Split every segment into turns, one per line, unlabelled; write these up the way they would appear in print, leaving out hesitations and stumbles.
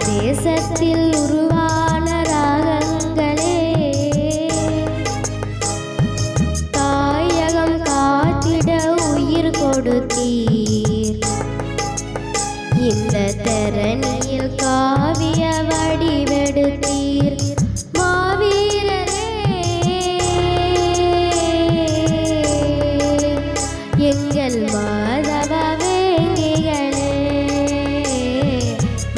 தேசத்தில் உருவான ராகங்களே தாயகம் காத்திட உயிர் கொடுத்தீர். இந்த தரணியில் காவிய வடிவெடுத்தீர். மாவீரரே எங்கள் மாதவ வேங்கிகளே,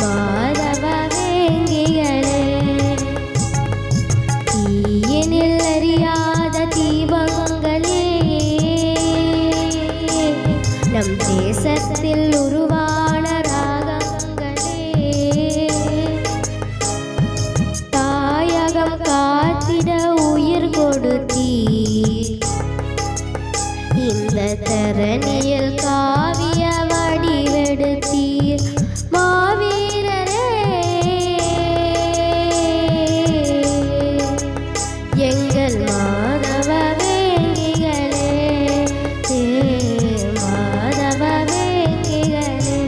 மாதவ வேங்கிகளே, தீயனில் அறியாத தீபங்களே, நம் தேசத்தில் உருவான ராகங்களே தாயகம் காத்திட உயிர் கொடுத்தீர். இந்த தரணியில் காவிய வடிவெடுத்தீர். மாவீரரே எங்கள் மாதவ வேங்கிகளே, மாதவ வேங்கிகளே.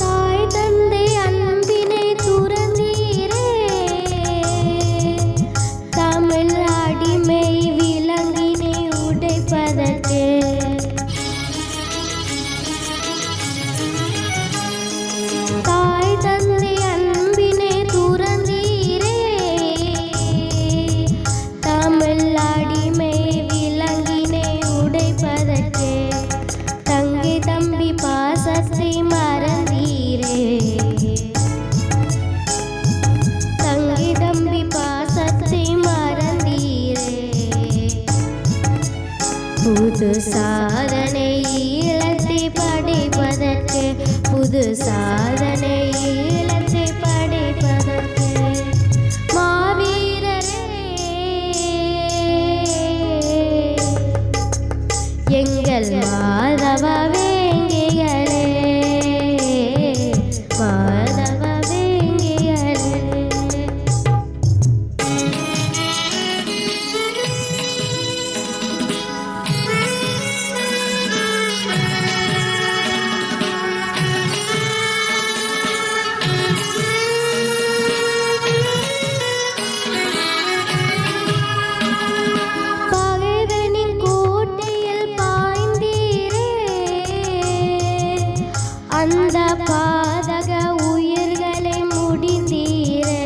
தாய் தந்தை அன்பினை துறந்தீரே, தமிழ் அடிமை விலங்கினை உடைப்பதற்கு. தாய் தந்தை அன்பினை துறந்தீரே, தமிழ் அடிமை விலங்கினை உடைப்பதற்கு. தங்கை தம்பி பாசத்தை மறந்தீரே, தங்கை தம்பி பாசத்தை மறந்தீரே. புது சாதனை ஈழத்தை படைப்பதற்கு, புது சாதனை ஈழத்தை படைப்பதற்கு. மாவீரரே எங்கள் மாதவ வேங்கிகளே, மாதவ வேங்கிகளே. பகைவனின் கோட்டையில் பாய்ந்தீரே, அந்த பாதக உயிர்களை முடிந்தீரே.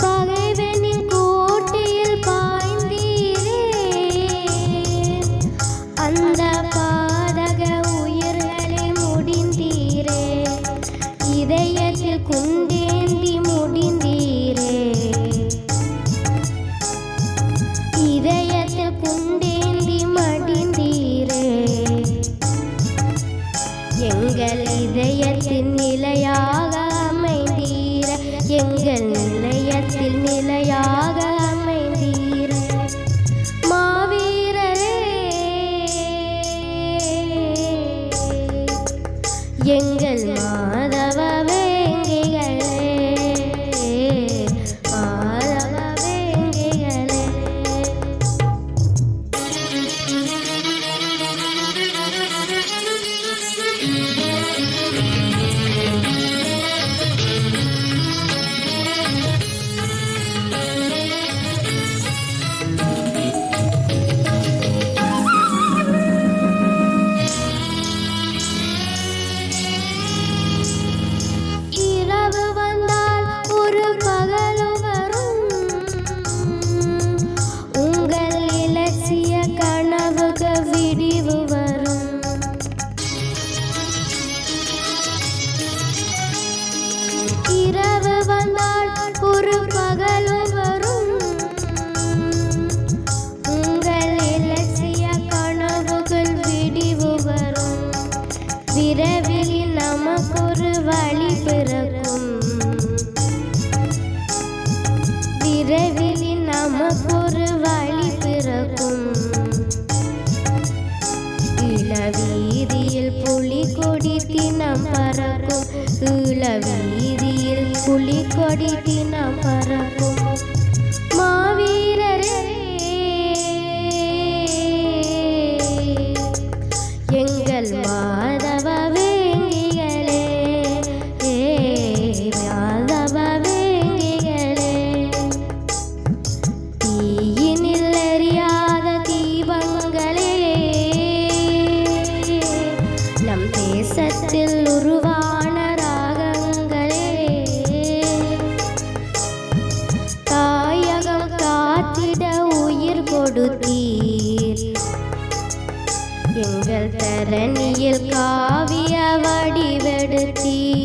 பகைவனின் கோட்டையில் பாய்ந்தீரே, அந்த பாதக உயிர்களை முடிந்தீரே. இதயத்தில் குண்டேந்தி முடிந்தீரே, இதயத்தில் குண்டேந்தி மடிந்தீரே. எங்கள் இதயத்தின் நிலையாக அமைந்தீர, எங்கள் நிலையத்தில் நிலையாக அமைந்தீர. மாவீரரே எங்கள் மாதவ வேங்கிகளே, மாதவ வேங்கிகளே. விரைவில் நமக்கொரு வழி பிறக்கும். இளவீதியில் புலிக்கொடி தினம் பறக்கும். இளவீதியில் புலிக்கொடி தினம் பறக்கும். மாவீரரே எங்கள் மாதவ வேங்கிகளே, மாதவ வேங்கிகளே, தீயினில் எரியாத தீபங்களே, நம் தேசத்தில் உருவான ராகங்களே, தாயகம் காத்திட உயிர் கொடுத்தீர். எங்கள் தரணியில் காவிய வடிவெடுத்தீர்.